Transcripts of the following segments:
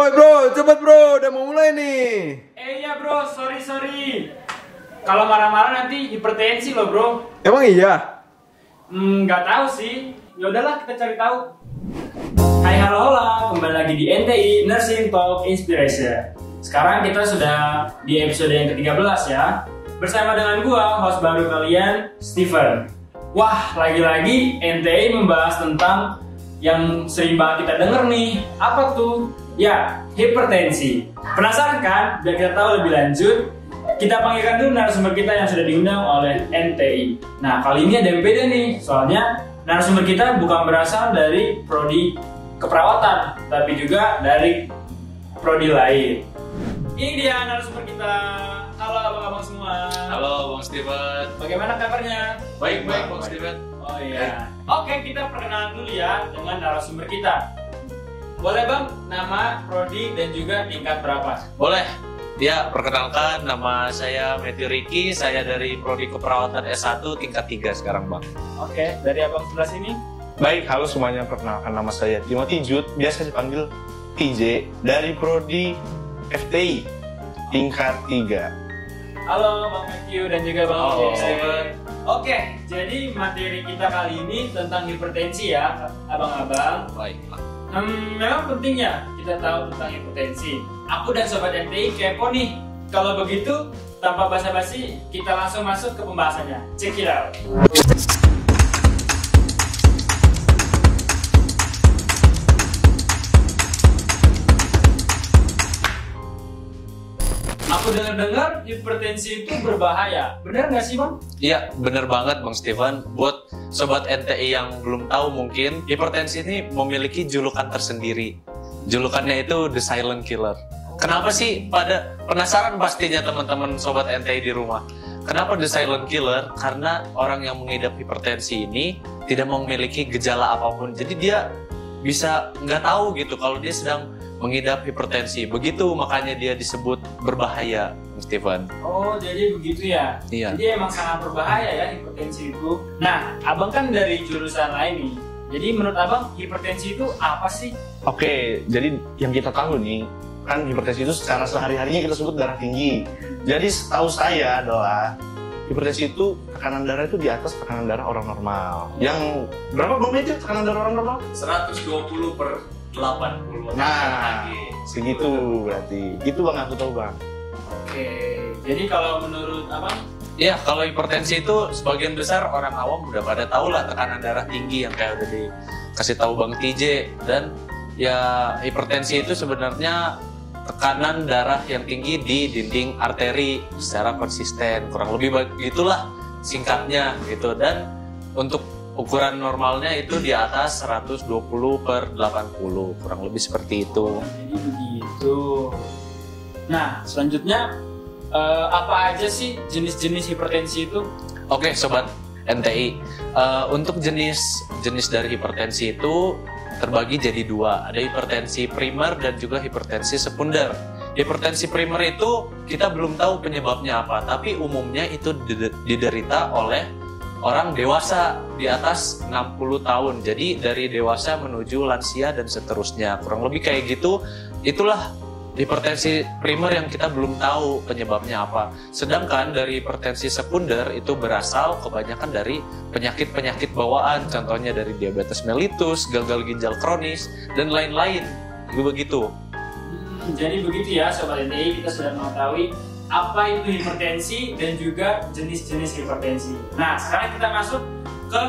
Woi bro, cepet bro, udah mau mulai nih. Iya bro, sorry. Kalau marah-marah nanti hipertensi loh bro. Emang iya? Nggak tahu sih. Ya udahlah kita cari tahu. Hai halo hola, kembali lagi di NTI Nursing Talk Inspiration. Sekarang kita sudah di episode yang ke-13 ya. Bersama dengan gua, host baru kalian, Steven. Wah, lagi-lagi NTI membahas tentang yang sering banget kita denger nih. Apa tuh? Ya, hipertensi. Penasaran kan? Biar kita tahu lebih lanjut, kita panggilkan dulu narasumber kita yang sudah diundang oleh NTI. Nah, kali ini ada yang beda nih. Soalnya narasumber kita bukan berasal dari prodi keperawatan, tapi juga dari prodi lain. Ini dia narasumber kita. Halo abang-abang semua. Halo Bang Steven. Bagaimana kabarnya? Baik Bang Steven. Oh iya. Oke, kita perkenalan dulu ya dengan narasumber kita. Boleh bang, nama, prodi, dan juga tingkat berapa? Boleh. Ya, perkenalkan nama saya Matthew Ricky. Saya dari prodi keperawatan S1 tingkat 3 sekarang Bang. Oke, dari abang sebelah sini. Baik, halo semuanya, perkenalkan nama saya Timothy Jude, biasa dipanggil TJ, dari prodi FTI tingkat 3. Halo bang Matthew dan juga bang Halo, TJ. Steven. Oke, jadi materi kita kali ini tentang hipertensi ya, abang-abang. Baik. Memang pentingnya kita tahu tentang hipertensi. Aku dan sobat NTI kepo nih. Kalau begitu, tanpa basa-basi, kita langsung masuk ke pembahasannya. Check it out. Aku dengar-dengar hipertensi itu berbahaya. Benar nggak sih bang? Iya, bener banget Bang Steven. Buat sobat NTI yang belum tahu mungkin, hipertensi ini memiliki julukan tersendiri. Julukannya itu The Silent Killer. Kenapa sih? Pada penasaran pastinya teman-teman sobat NTI di rumah. Kenapa The Silent Killer? Karena orang yang mengidap hipertensi ini tidak memiliki gejala apapun. Jadi dia bisa nggak tahu gitu kalau dia sedang mengidap hipertensi. Begitu makanya dia disebut berbahaya, Steven. Oh, jadi begitu ya? Iya. Jadi emang sangat berbahaya ya hipertensi itu. Nah, abang kan dari jurusan lain nih. Jadi menurut abang hipertensi itu apa sih? Oke, jadi yang kita tahu nih, kan hipertensi itu secara sehari-harinya kita sebut darah tinggi. Jadi setahu saya adalah hipertensi itu tekanan darah itu di atas tekanan darah orang normal. Yang berapa Bang itu tekanan darah orang normal? 120/80. Nah, segitu berarti. Itu Bang aku tahu Bang. Oke, jadi kalau menurut abang? Ya, kalau hipertensi itu sebagian besar orang awam udah pada tahu lah tekanan darah tinggi yang kayak udah dikasih tahu Bang TJ. Dan ya hipertensi itu sebenarnya tekanan darah yang tinggi di dinding arteri secara konsisten. Kurang lebih begitulah singkatnya gitu. Dan untuk ukuran normalnya itu di atas 120/80, kurang lebih seperti itu. Jadi begitu. Nah, selanjutnya apa aja sih jenis-jenis hipertensi itu? Oke, sobat NTI, untuk jenis dari hipertensi itu terbagi jadi dua. Ada hipertensi primer dan juga hipertensi sekunder. Hipertensi primer itu kita belum tahu penyebabnya apa, tapi umumnya itu diderita oleh orang dewasa di atas 60 tahun. Jadi dari dewasa menuju lansia dan seterusnya. Kurang lebih kayak gitu. Itulah hipertensi primer yang kita belum tahu penyebabnya apa. Sedangkan dari hipertensi sekunder itu berasal kebanyakan dari penyakit-penyakit bawaan. Contohnya dari diabetes mellitus, gagal ginjal kronis, dan lain-lain. Begitu. Jadi begitu ya Sobat NTI, kita sudah mengetahui apa itu hipertensi dan juga jenis-jenis hipertensi. Nah, sekarang kita masuk ke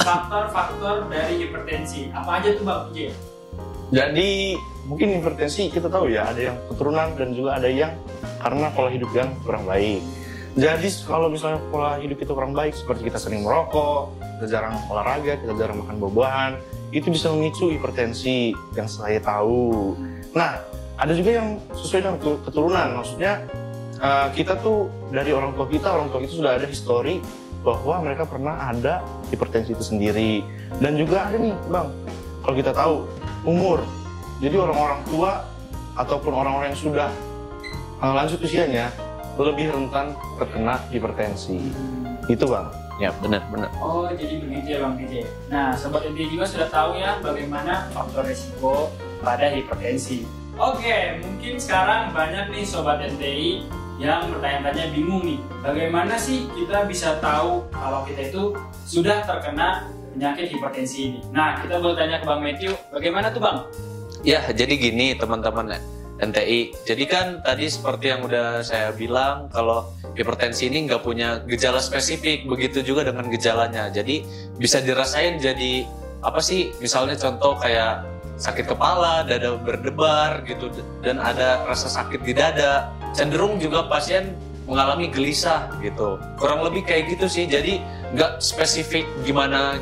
faktor-faktor dari hipertensi. Apa aja tuh Bang J? Jadi mungkin hipertensi kita tahu ya, ada yang keturunan dan juga ada yang karena pola hidup yang kurang baik. Jadi kalau misalnya pola hidup kita kurang baik, seperti kita sering merokok, kita jarang olahraga, kita jarang makan buah-buahan, itu bisa memicu hipertensi yang saya tahu. Nah, ada juga yang sesuai dengan keturunan, maksudnya kita tuh dari orang tua kita itu sudah ada histori bahwa mereka pernah ada hipertensi itu sendiri. Dan juga ada nih Bang, kalau kita tahu umur, jadi orang-orang tua ataupun orang-orang yang sudah lanjut usianya lebih rentan terkena hipertensi. Itu Bang. Ya, benar. Oh, jadi begitu ya Bang DJ. Nah, Sobat NTI juga sudah tahu ya bagaimana faktor risiko pada hipertensi. Oke, mungkin sekarang banyak nih Sobat NTI yang bertanya-tanya bingung nih, bagaimana sih kita bisa tahu kalau kita itu sudah terkena penyakit hipertensi ini? Nah, kita boleh tanya ke Bang Matthew, bagaimana tuh Bang? Ya, jadi gini teman-teman NTI. Jadi kan tadi seperti yang udah saya bilang, kalau hipertensi ini nggak punya gejala spesifik, begitu juga dengan gejalanya. Jadi bisa dirasain jadi apa sih? Misalnya contoh kayak sakit kepala, dada berdebar gitu, dan ada rasa sakit di dada. Cenderung juga pasien mengalami gelisah gitu. Kurang lebih kayak gitu sih. Jadi nggak spesifik gimana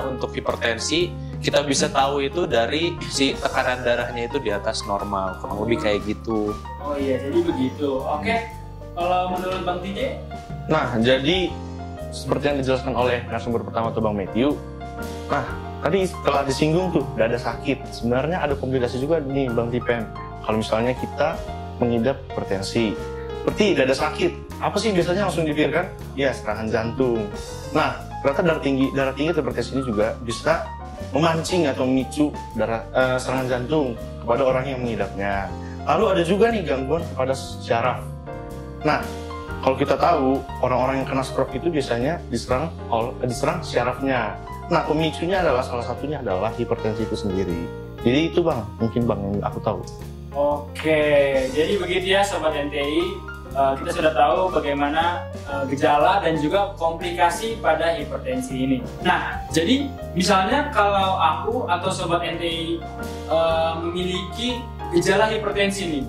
untuk hipertensi. Kita bisa tahu itu dari si tekanan darahnya itu di atas normal. Kurang lebih kayak gitu. Oh iya, jadi begitu. Oke, kalau menurut Bang TJ? Nah, jadi seperti yang dijelaskan oleh narasumber pertama tuh Bang Matthew. Nah, tadi setelah disinggung tuh dada sakit. Sebenarnya ada komplikasi juga nih Bang Tipen. Kalau misalnya kita mengidap hipertensi, seperti dada sakit, apa sih biasanya langsung dipikirkan? Ya, serangan jantung. Nah, ternyata darah tinggi hipertensi ini juga bisa memancing atau memicu serangan jantung kepada orang yang mengidapnya. Lalu ada juga nih gangguan pada syaraf. Nah, kalau kita tahu orang-orang yang kena stroke itu biasanya diserang syarafnya. Nah, pemicunya adalah salah satunya adalah hipertensi itu sendiri. Jadi itu Bang, mungkin Bang yang aku tahu. Oke, jadi begitu ya Sobat NTI. Kita sudah tahu bagaimana gejala dan juga komplikasi pada hipertensi ini. Nah, jadi misalnya kalau aku atau Sobat NTI memiliki gejala hipertensi ini,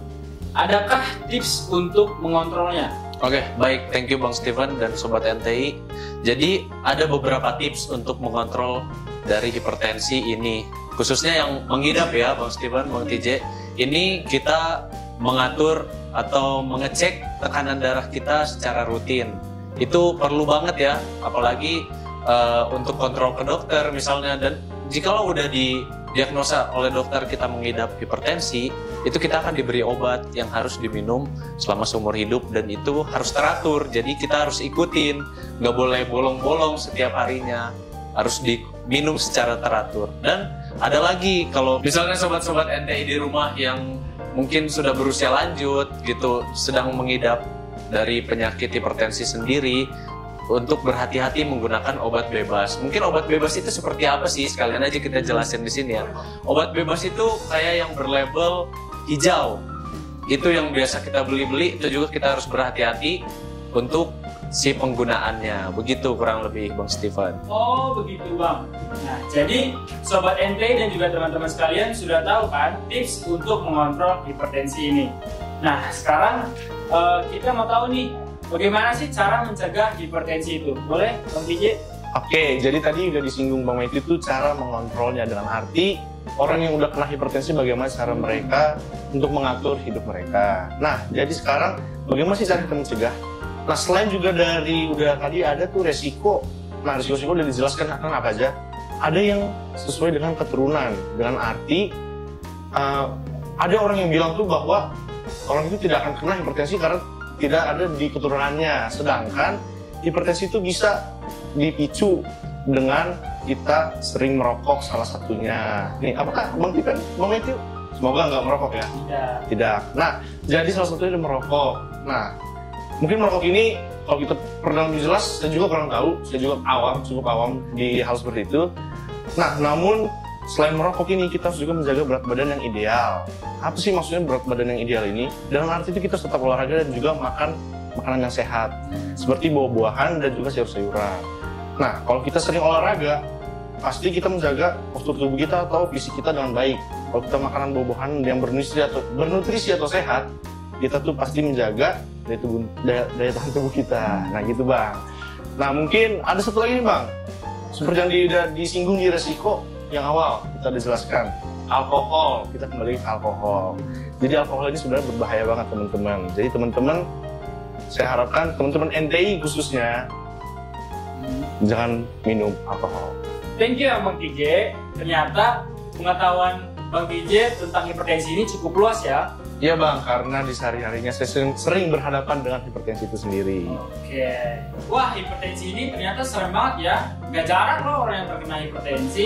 adakah tips untuk mengontrolnya? Oke, baik. Thank you Bang Steven dan Sobat NTI. Jadi ada beberapa tips untuk mengontrol dari hipertensi ini. Khususnya yang mengidap ya Bang Steven, Bang TJ. Ini kita mengatur atau mengecek tekanan darah kita secara rutin. Itu perlu banget ya, apalagi untuk kontrol ke dokter misalnya. Dan jikalau udah didiagnosa oleh dokter kita mengidap hipertensi, itu kita akan diberi obat yang harus diminum selama seumur hidup, dan itu harus teratur. Jadi kita harus ikutin, nggak boleh bolong-bolong setiap harinya, harus diminum secara teratur. Dan ada lagi, kalau misalnya sobat-sobat NTI di rumah yang mungkin sudah berusia lanjut gitu, sedang mengidap dari penyakit hipertensi sendiri, untuk berhati-hati menggunakan obat bebas. Mungkin obat bebas itu seperti apa sih? Sekalian aja kita jelasin di sini ya. Obat bebas itu kayak yang berlabel hijau. Itu yang biasa kita beli-beli, itu juga kita harus berhati-hati untuk si penggunaannya. Begitu kurang lebih Bang Steven. Oh begitu Bang. Nah, jadi Sobat NTI dan juga teman-teman sekalian sudah tahu kan tips untuk mengontrol hipertensi ini. Nah, sekarang kita mau tahu nih, bagaimana sih cara mencegah hipertensi itu? Boleh Bang TJ? Oke, jadi tadi udah disinggung Bang Matthew itu cara mengontrolnya, dalam arti orang yang udah kena hipertensi bagaimana cara mereka untuk mengatur hidup mereka. Nah, jadi sekarang bagaimana sih cara kita mencegah? Nah, selain juga dari udah tadi ada tuh resiko. Nah, resiko-resiko udah dijelaskan akan apa aja. Ada yang sesuai dengan keturunan, dengan arti ada orang yang bilang tuh bahwa orang itu tidak akan kena hipertensi karena tidak ada di keturunannya. Sedangkan hipertensi itu bisa dipicu dengan kita sering merokok salah satunya. Nih, apakah Bang Tipen, Bang Matthew? Semoga nggak merokok ya? Tidak. Nah, jadi salah satunya ada merokok. Nah, mungkin merokok ini kalau kita pernah lebih jelas, saya juga kurang tahu, saya juga cukup awam di hal seperti itu. Nah, namun selain merokok ini kita harus juga menjaga berat badan yang ideal. Apa sih maksudnya berat badan yang ideal ini? Dalam arti itu kita tetap olahraga dan juga makan makanan yang sehat, seperti buah-buahan dan juga sayur-sayuran. Nah, kalau kita sering olahraga, pasti kita menjaga postur tubuh kita atau fisik kita dengan baik. Kalau kita makanan buah-buahan yang bernutrisi atau sehat, kita tuh pasti menjaga daya tahan tubuh kita. Nah gitu Bang. Nah mungkin ada satu lagi nih Bang, seperti yang disinggung di resiko yang awal kita dijelaskan, alkohol. Kita kembali ke alkohol. Jadi alkohol ini sebenarnya berbahaya banget teman-teman. Jadi teman-teman, saya harapkan teman-teman NTI khususnya jangan minum alkohol. Thank you Bang TJ. Ternyata pengetahuan Bang TJ tentang hipertensi ini cukup luas ya. Iya Bang, karena di sehari-harinya saya sering berhadapan dengan hipertensi itu sendiri. Oke. Wah, hipertensi ini ternyata serem banget ya. Gak jarang loh orang yang terkena hipertensi.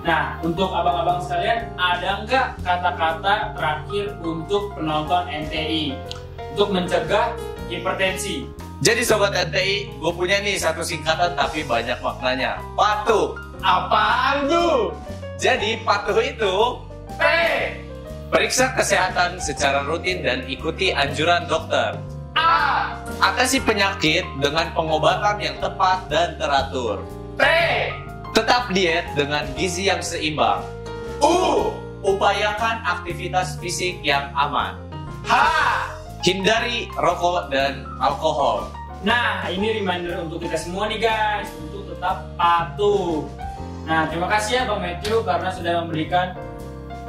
Nah, untuk abang-abang sekalian, ada nggak kata-kata terakhir untuk penonton NTI untuk mencegah hipertensi? Jadi sobat NTI, gue punya nih satu singkatan tapi banyak maknanya. Patuh. Apaan tuh? Jadi patuh itu P. Periksa kesehatan secara rutin dan ikuti anjuran dokter. A. Atasi penyakit dengan pengobatan yang tepat dan teratur. T. Tetap diet dengan gizi yang seimbang. U. Upayakan aktivitas fisik yang aman. H. Hindari rokok dan alkohol. Nah, ini reminder untuk kita semua nih guys, untuk tetap patuh. Nah, terima kasih ya Bang Matthew karena sudah memberikan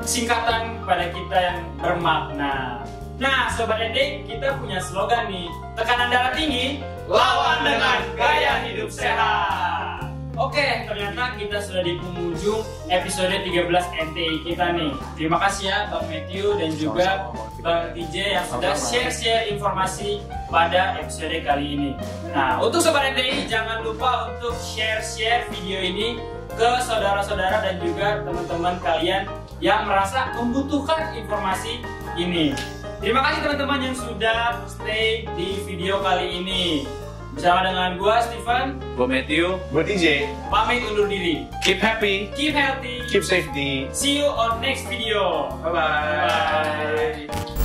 singkatan kepada kita yang bermakna. Nah, Sobat NTI, kita punya slogan nih. Tekanan darah tinggi, lawan dengan gaya hidup sehat. Oke, ternyata kita sudah di penghujung episode 13 NTI kita nih. Terima kasih ya Bang Matthew dan juga Bang TJ yang sudah share-share informasi pada episode kali ini. Nah, untuk Sobat NTI jangan lupa untuk share-share video ini ke saudara-saudara dan juga teman-teman kalian yang merasa membutuhkan informasi ini. Terima kasih teman-teman yang sudah stay di video kali ini. Bersama dengan gua Steven, Gue Matthew, Gue TJ. pamit undur diri. keep happy. Keep healthy. Keep safety. See you on next video. Bye-bye. Bye.